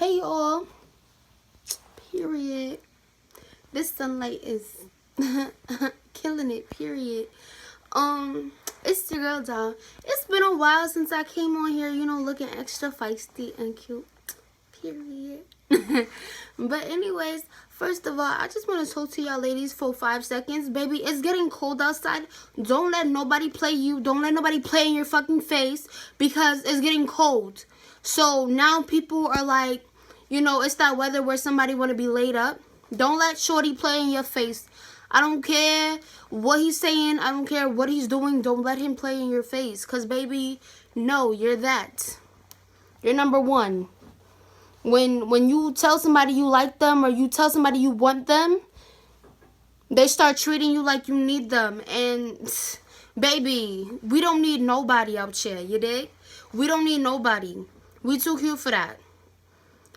Hey y'all, period. This sunlight is killing it, period. It's your girl Doll. It's been a while since I came on here, looking extra feisty and cute, period. But anyways, first of all, I just want to talk to y'all ladies for 5 seconds. Baby, it's getting cold outside. Don't let nobody play you. Don't let nobody play in your fucking face because it's getting cold. So now people are like, it's that weather where somebody want to be laid up. Don't let shorty play in your face. I don't care what he's saying. I don't care what he's doing. Don't let him play in your face. Because, baby, no, you're that. You're number one. When you tell somebody you like them or you tell somebody you want them, they start treating you like you need them. And, baby, we don't need nobody out here, you dig? We don't need nobody. We too cute for that.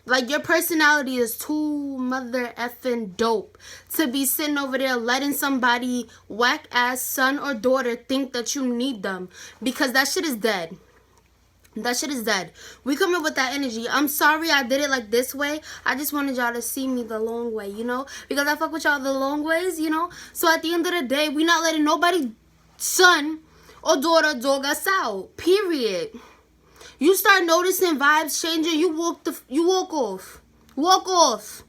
Like, your personality is too mother effing dope to be sitting over there letting somebody whack ass son or daughter think that you need them, because that shit is dead. That shit is dead. We come in with that energy. I'm sorry I did it like this way. I just wanted y'all to see me the long way, because I fuck with y'all the long ways, So at the end of the day, we not letting nobody son or daughter dog us out, period. You start noticing vibes changing, you walk off. Walk off.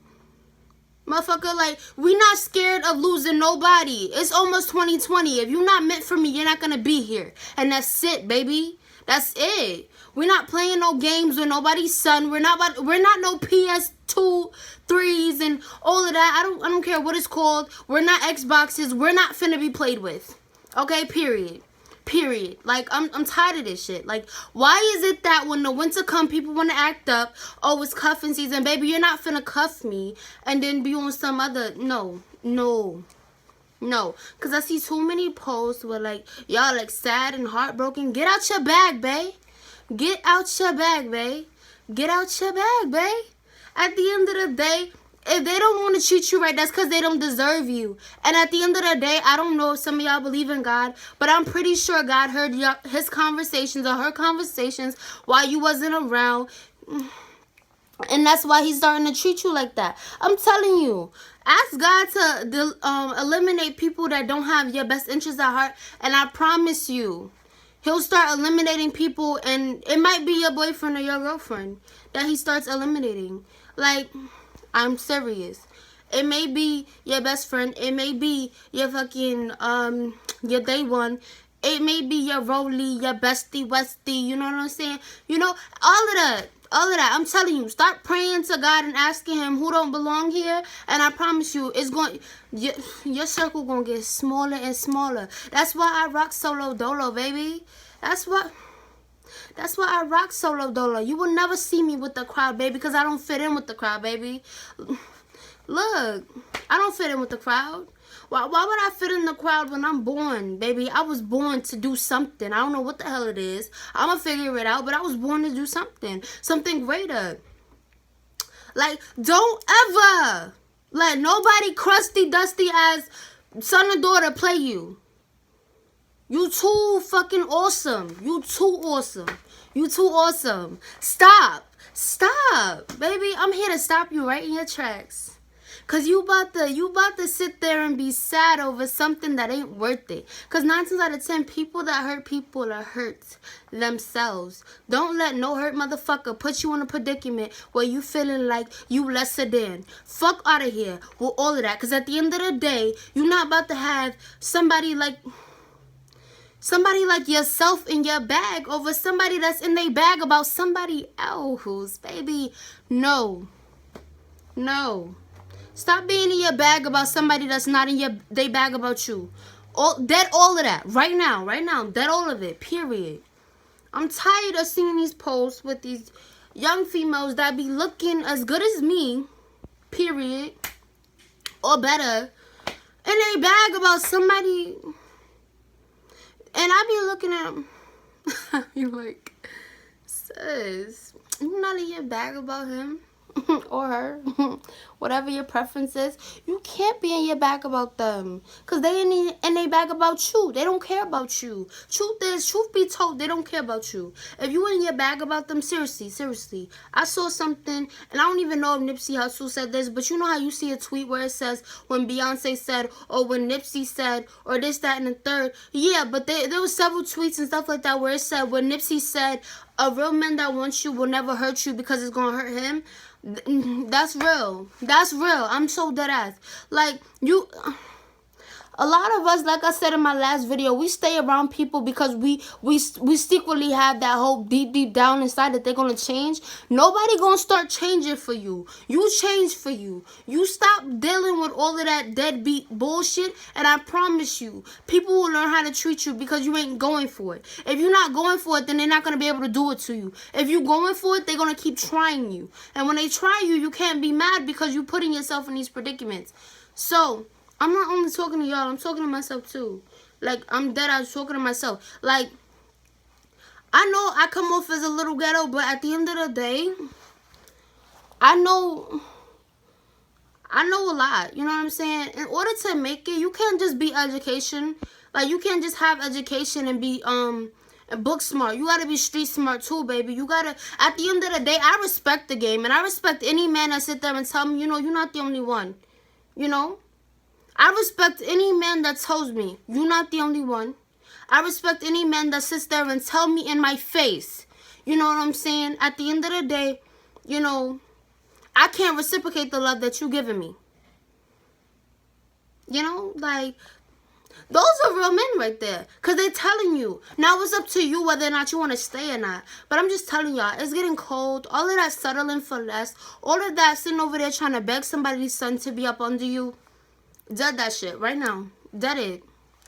Motherfucker, like, we not scared of losing nobody. It's almost 2020. If you're not meant for me, you're not gonna be here. And that's it, baby. That's it. We're not playing no games with nobody's son. We're not no PS2, 3s and all of that. I don't care what it's called. We're not Xboxes. We're not finna be played with. Okay, period. Period. Like, I'm tired of this shit. Like, why is it that when the winter come, people want to act up? Oh, it's cuffing season. Baby, you're not finna cuff me and then be on some other... No. Because I see too many posts where, like, y'all, like, sad and heartbroken. Get out your bag, bae. Get out your bag, bae. Get out your bag, bae. At the end of the day... If they don't want to treat you right, that's because they don't deserve you. And at the end of the day, I don't know if some of y'all believe in God, but I'm pretty sure God heard his conversations or her conversations while you wasn't around. And that's why he's starting to treat you like that. I'm telling you, ask God to eliminate people that don't have your best interests at heart. And I promise you, he'll start eliminating people. And it might be your boyfriend or your girlfriend that he starts eliminating. Like... I'm serious. It may be your best friend. It may be your fucking, your day one. It may be your rollie, your bestie, westie. You know what I'm saying? All of that. All of that. I'm telling you, start praying to God and asking him who don't belong here. And I promise you, it's going, your circle going to get smaller and smaller. That's why I rock solo dolo, baby. That's why I rock solo dolo. You will never see me with the crowd, baby, because I don't fit in with the crowd, baby. Look, I don't fit in with the crowd. Why would I fit in the crowd when I'm born, baby? I was born to do something. I don't know what the hell it is. I'm going to figure it out, but I was born to do something. Something greater. Like, don't ever let nobody crusty, dusty as son or daughter play you. You too fucking awesome. You too awesome. You too awesome. Stop. Baby, I'm here to stop you right in your tracks. Cause you about to sit there and be sad over something that ain't worth it. Cause 9 times out of 10, people that hurt people are hurt themselves. Don't let no hurt motherfucker put you in a predicament where you feeling like you lesser than. Fuck out of here with all of that. Cause at the end of the day, you're not about to have somebody like yourself in your bag over somebody that's in their bag about somebody else, baby. No. Stop being in your bag about somebody that's not in their bag about you. Dead all of that. Right now. Dead all of it. Period. I'm tired of seeing these posts with these young females that be looking as good as me. Period. Or better. In their bag about somebody... And I be looking at him. I be like, sis, you not in your bag about him? or her, whatever your preference is, you can't be in your bag about them. Because they in their bag about you. They don't care about you. Truth be told, they don't care about you. If you in your bag about them, seriously. I saw something, and I don't even know if Nipsey Hussle said this, but you know how you see a tweet where it says when Beyonce said, or when Nipsey said, or this, that, and the third. Yeah, but there was several tweets and stuff like that where it said, when Nipsey said, a real man that wants you will never hurt you because it's gonna hurt him. That's real. I'm so dead ass. Like, a lot of us, like I said in my last video, we stay around people because we secretly have that hope deep down inside that they're gonna change. Nobody gonna start changing for you. You change for you. You stop dealing with all of that deadbeat bullshit, and I promise you, people will learn how to treat you because you ain't going for it. If you're not going for it, then they're not gonna be able to do it to you. If you're going for it, they're gonna keep trying you. And when they try you, you can't be mad because you're putting yourself in these predicaments. So I'm not only talking to y'all, I'm talking to myself too. Like, I'm dead ass talking to myself. Like, I know I come off as a little ghetto, but at the end of the day, I know a lot. You know what I'm saying? In order to make it, you can't just be education. Like, you can't just have education and be book smart. You gotta be street smart too, baby. You gotta, at the end of the day, I respect the game, and I respect any man that sit there and tell me, you know, you're not the only one. You know? I respect any man that tells me, you're not the only one. I respect any man that sits there and tell me in my face. You know what I'm saying? At the end of the day, you know, I can't reciprocate the love that you're giving me. You know, like, those are real men right there. Because they're telling you. Now it's up to you whether or not you want to stay or not. But I'm just telling y'all, it's getting cold. All of that settling for less. All of that sitting over there trying to beg somebody's son to be up under you. Dead that shit right now. Dead it.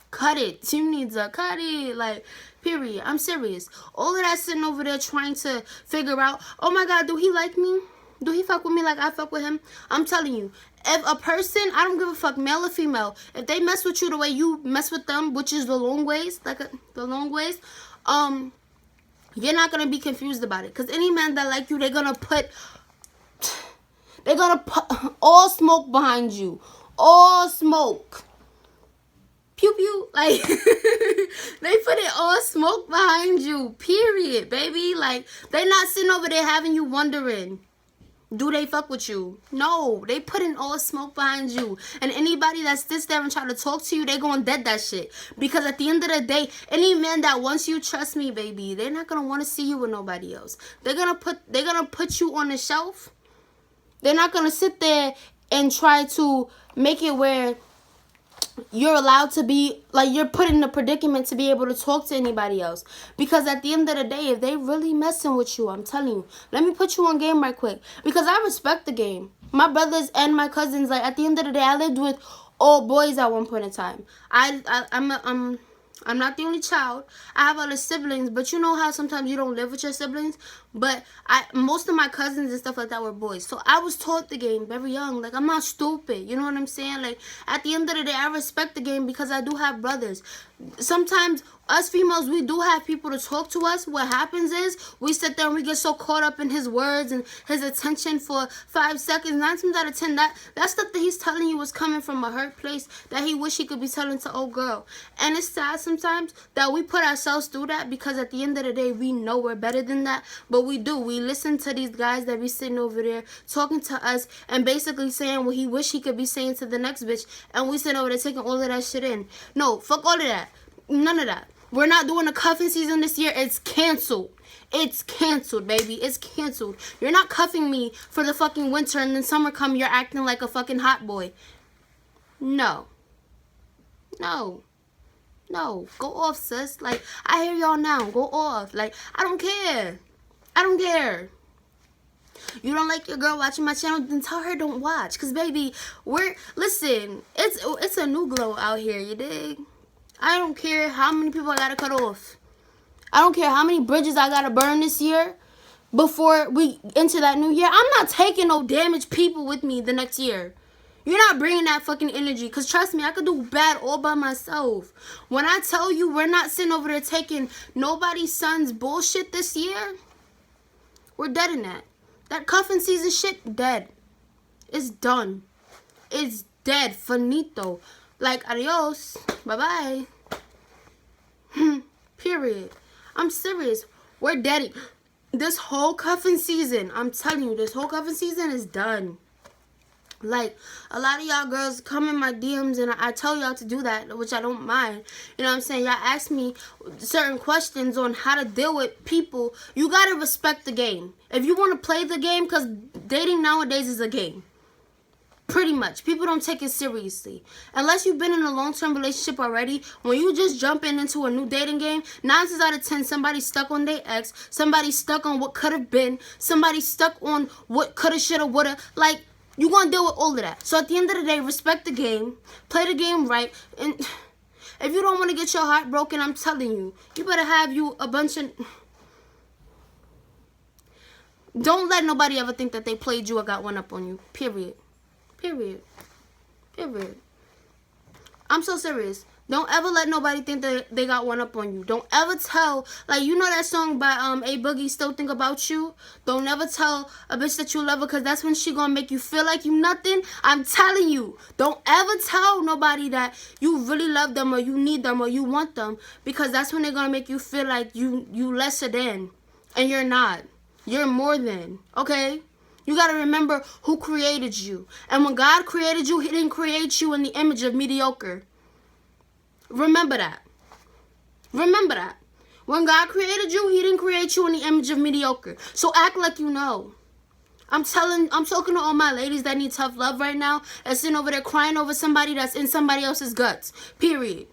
Cut it. Team needs a cut it. Like, period. I'm serious. All of that sitting over there trying to figure out, oh my God, do he like me? Do he fuck with me like I fuck with him? I'm telling you, if a person, I don't give a fuck, male or female, if they mess with you the way you mess with them, which is the long ways, the long ways, you're not gonna be confused about it. Cause any man that like you, they're gonna put all smoke behind you. All smoke. Pew pew. Like, they put it all smoke behind you. Period, baby. Like, they not sitting over there having you wondering, do they fuck with you? No, they putting all smoke behind you. And anybody that sits there and try to talk to you, they gonna dead that shit. Because at the end of the day, any man that wants you, trust me, baby, they're not gonna want to see you with nobody else. They're gonna put you on the shelf. They're not gonna sit there and try to make it where you're allowed to be, like, you're put in a predicament to be able to talk to anybody else. Because at the end of the day, if they really messing with you, I'm telling you, let me put you on game right quick. Because I respect the game. My brothers and my cousins, like, at the end of the day, I lived with all boys at one point in time. I'm not the only child. I have other siblings, but you know how sometimes you don't live with your siblings? But most of my cousins and stuff like that were boys. So I was taught the game very young. Like, I'm not stupid. You know what I'm saying? Like, at the end of the day, I respect the game because I do have brothers. Sometimes us females, we do have people to talk to us. What happens is we sit there and we get so caught up in his words and his attention for 5 seconds. 9 times out of 10, that stuff that he's telling you was coming from a hurt place that he wish he could be telling to old girl. And it's sad sometimes that we put ourselves through that because at the end of the day, we know we're better than that. But we do. We listen to these guys that be sitting over there talking to us and basically saying what he wish he could be saying to the next bitch. And we sit over there taking all of that shit in. No, fuck all of that. None of that. We're not doing a cuffing season this year. It's canceled. It's canceled, baby. It's canceled. You're not cuffing me for the fucking winter and then summer come, you're acting like a fucking hot boy. No. No. No. Go off, sis. Like, I hear y'all now. Go off. Like, I don't care. I don't care. You don't like your girl watching my channel, then tell her don't watch. Because, baby, listen, it's a new glow out here, you dig? I don't care how many people I gotta cut off. I don't care how many bridges I gotta burn this year before we enter that new year. I'm not taking no damaged people with me the next year. You're not bringing that fucking energy. Because trust me, I could do bad all by myself. When I tell you we're not sitting over there taking nobody's son's bullshit this year, we're dead in that. That cuffing season shit, dead. It's done. It's dead. Finito. Like, adios. Bye-bye. Period. I'm serious. We're dead. This whole cuffing season, I'm telling you, this whole cuffing season is done. Like, a lot of y'all girls come in my DMs and I tell y'all to do that, which I don't mind. You know what I'm saying? Y'all ask me certain questions on how to deal with people. You gotta respect the game. If you want to play the game, because dating nowadays is a game. Pretty much. People don't take it seriously. Unless you've been in a long-term relationship already, when you just jumping into a new dating game, 9 times out of 10, somebody's stuck on their ex, somebody's stuck on what could have been, somebody's stuck on what coulda, shoulda, woulda. Like, you're going to deal with all of that. So at the end of the day, respect the game. Play the game right. And if you don't want to get your heart broken, I'm telling you, you better have you a bunch of... Don't let nobody ever think that they played you or got one up on you. Period. Period. Period. I'm so serious. Don't ever let nobody think that they got one up on you. Don't ever tell, like, you know that song by A Boogie, Still Think About You? Don't ever tell a bitch that you love her, because that's when she gonna make you feel like you nothing. I'm telling you. Don't ever tell nobody that you really love them or you need them or you want them, because that's when they're gonna make you feel like you lesser than. And you're not. You're more than. Okay? You got to remember who created you. And when God created you, he didn't create you in the image of mediocre. Remember that. Remember that. When God created you, he didn't create you in the image of mediocre. So act like you know. I'm talking to all my ladies that need tough love right now and sitting over there crying over somebody that's in somebody else's guts. Period.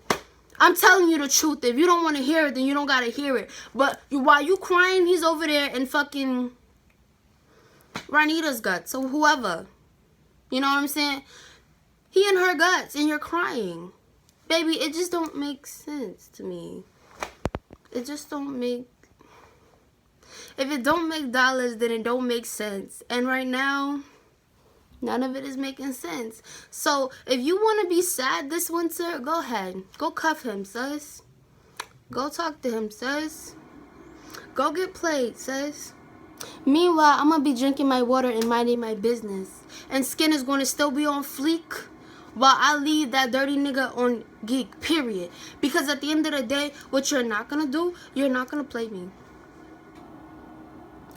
I'm telling you the truth. If you don't want to hear it, then you don't got to hear it. But while you crying, he's over there in fucking Ranita's guts. So whoever. You know what I'm saying? He in her guts and you're crying. Baby, it just don't make sense to me. It just don't make... If it don't make dollars, then it don't make sense. And right now, none of it is making sense. So, if you want to be sad this winter, go ahead. Go cuff him, sis. Go talk to him, sis. Go get played, sis. Meanwhile, I'm going to be drinking my water and minding my business. And skin is going to still be on fleek while I leave that dirty nigga on geek, period. Because at the end of the day, what you're not going to do, you're not going to play me.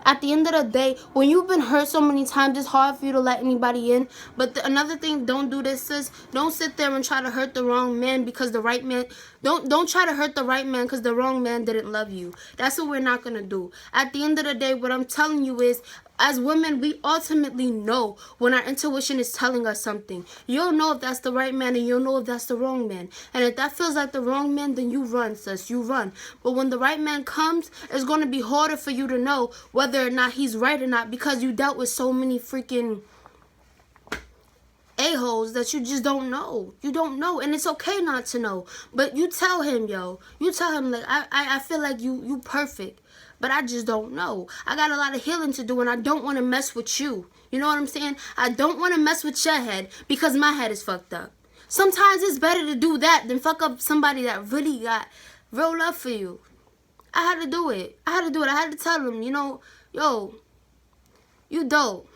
At the end of the day, when you've been hurt so many times, it's hard for you to let anybody in. But another thing, don't do this, sis. Don't sit there and try to hurt the wrong man because the right man... Don't try to hurt the right man because the wrong man didn't love you. That's what we're not going to do. At the end of the day, what I'm telling you is, as women, we ultimately know when our intuition is telling us something. You'll know if that's the right man and you'll know if that's the wrong man. And if that feels like the wrong man, then you run, sis. You run. But when the right man comes, it's going to be harder for you to know whether or not he's right or not, because you dealt with so many freaking a-holes that you just don't know. You don't know, and it's okay not to know. But you tell him, yo. You tell him, like, I feel like you perfect, but I just don't know. I got a lot of healing to do, and I don't want to mess with you. You know what I'm saying? I don't want to mess with your head because my head is fucked up. Sometimes it's better to do that than fuck up somebody that really got real love for you. I had to do it. I had to tell them, you know, yo, you dope.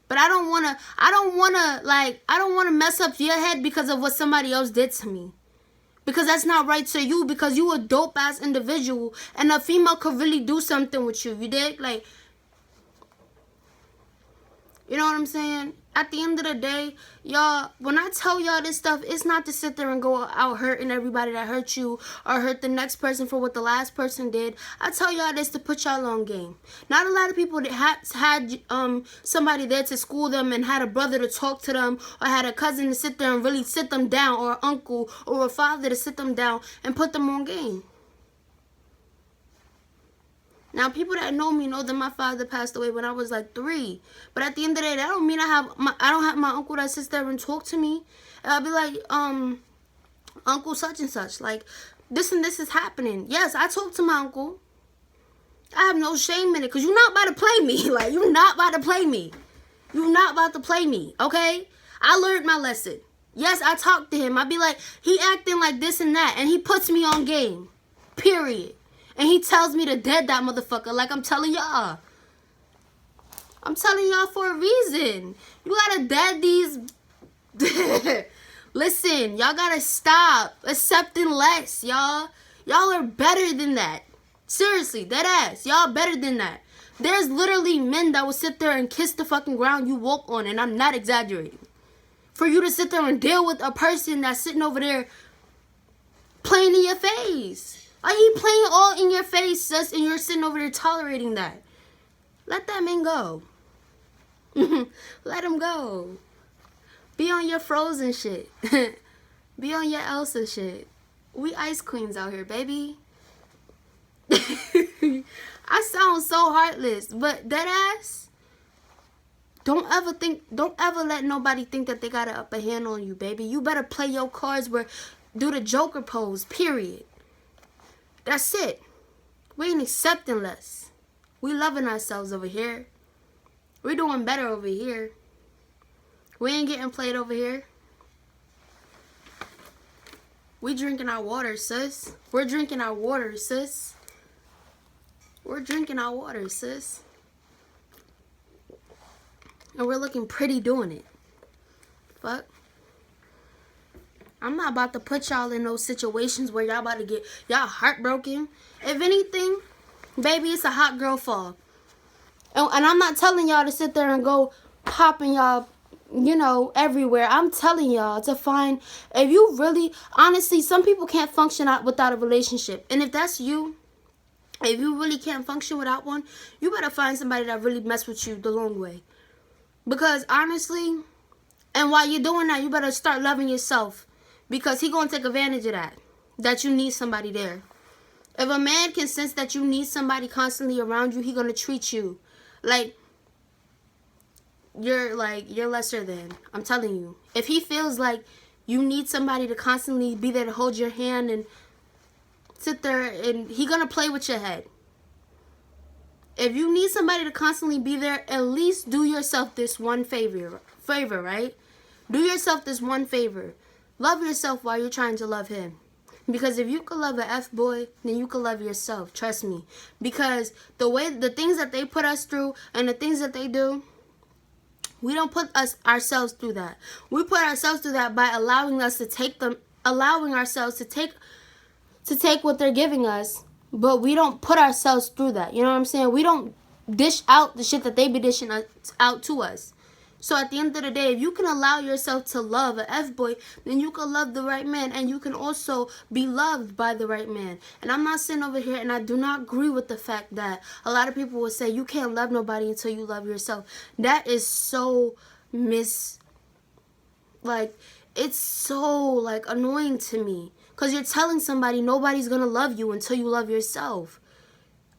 But I don't want to mess up your head because of what somebody else did to me. Because that's not right to you, because you a dope-ass individual, and a female could really do something with you. You dig? Like, you know what I'm saying? At the end of the day, y'all, when I tell y'all this stuff, it's not to sit there and go out hurting everybody that hurt you or hurt the next person for what the last person did. I tell y'all this to put y'all on game. Not a lot of people that had somebody there to school them and had a brother to talk to them or had a cousin to sit there and really sit them down, or an uncle or a father to sit them down and put them on game. Now, people that know me know that my father passed away when I was like 3. But at the end of the day, that don't mean I don't have my uncle that sits there and talk to me. And I'll be like, Uncle such and such. Like, this and this is happening. Yes, I talk to my uncle. I have no shame in it. Because you're not about to play me. Like, you're not about to play me. You're not about to play me. Okay? I learned my lesson. Yes, I talk to him. I be like, he acting like this and that. And he puts me on game. Period. And he tells me to dead that motherfucker like I'm telling y'all. I'm telling y'all for a reason. You gotta dad these. Listen, y'all gotta stop accepting less, y'all. Y'all are better than that. Seriously, dead ass. Y'all better than that. There's literally men that will sit there and kiss the fucking ground you walk on, and I'm not exaggerating. For you to sit there and deal with a person that's sitting over there playing in your face. Like, he playing all in your face, sis, and you're sitting over there tolerating that. Let that man go. Let him go. Be on your Frozen shit. Be on your Elsa shit. We ice queens out here, baby. I sound so heartless, but dead ass. Don't ever let nobody think that they got an upper hand on you, baby. You better play your cards where, do the Joker pose, period. That's it. We ain't accepting less. We loving ourselves over here. We doing better over here. We ain't getting played over here. We drinking our water, sis. We're drinking our water, sis. We're drinking our water, sis. And we're looking pretty doing it. Fuck. I'm not about to put y'all in those situations where y'all about to get y'all heartbroken. If anything, baby, it's a hot girl fall. And I'm not telling y'all to sit there and go popping y'all, you know, everywhere. I'm telling y'all to find, if you really, honestly, some people can't function out without a relationship. And if that's you, if you really can't function without one, you better find somebody that really mess with you the long way. Because honestly, and while you're doing that, you better start loving yourself. Because he gonna take advantage of that you need somebody there. If a man can sense that you need somebody constantly around you, he gonna treat you like you're lesser than. I'm telling you. If he feels like you need somebody to constantly be there to hold your hand and sit there, and he gonna play with your head. If you need somebody to constantly be there, at least do yourself this one favor, right? Do yourself this one favor. Love yourself while you're trying to love him. Because if you could love an F-boy, then you could love yourself. Trust me. Because the things that they put us through and the things that they do, we don't put ourselves through that. We put ourselves through that by allowing ourselves to take what they're giving us, but we don't put ourselves through that. You know what I'm saying? We don't dish out the shit that they be dishing out to us. So at the end of the day, if you can allow yourself to love an F-boy, then you can love the right man, and you can also be loved by the right man. And I'm not sitting over here, and I do not agree with the fact that a lot of people will say you can't love nobody until you love yourself. That is so it's so annoying to me. Because you're telling somebody nobody's going to love you until you love yourself.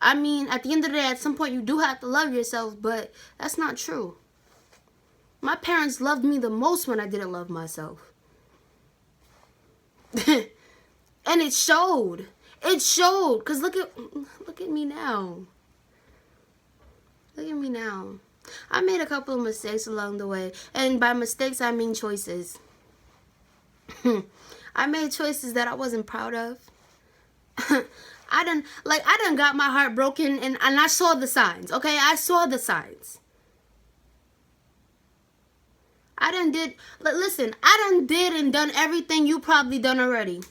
I mean, at the end of the day, at some point you do have to love yourself, but that's not true. My parents loved me the most when I didn't love myself. And it showed. It showed. Because look at me now. Look at me now. I made a couple of mistakes along the way. And by mistakes, I mean choices. I made choices that I wasn't proud of. I done got my heart broken, and I saw the signs, okay? I saw the signs. I done did and done everything you probably done already.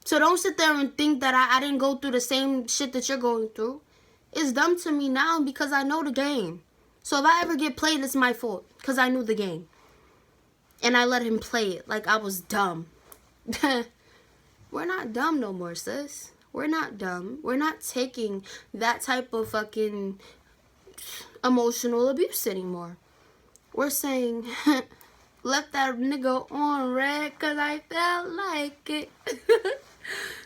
So don't sit there and think that I didn't go through the same shit that you're going through. It's dumb to me now because I know the game. So if I ever get played, it's my fault because I knew the game. And I let him play it like I was dumb. We're not dumb no more, sis. We're not dumb. We're not taking that type of fucking emotional abuse anymore. We're saying, left that nigga on red because I felt like it.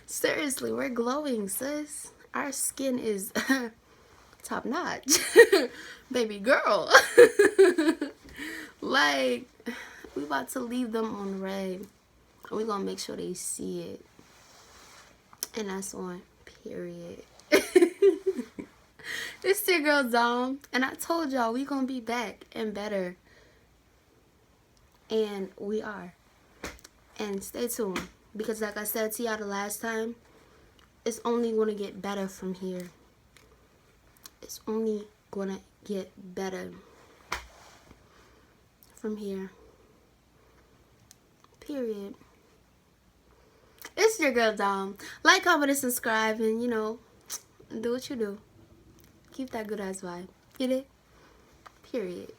Seriously, we're glowing, sis. Our skin is top notch. Baby girl. We about to leave them on red. And we gonna make sure they see it. And that's on period. It's your girl Dom. And I told y'all we gonna be back and better. And we are. And stay tuned. Because like I said to y'all the last time, it's only gonna get better from here. It's only gonna get better. from here. Period. It's your girl Dom. Like, comment, and subscribe, and you know, do what you do. Keep that good ass vibe. Get it? Period.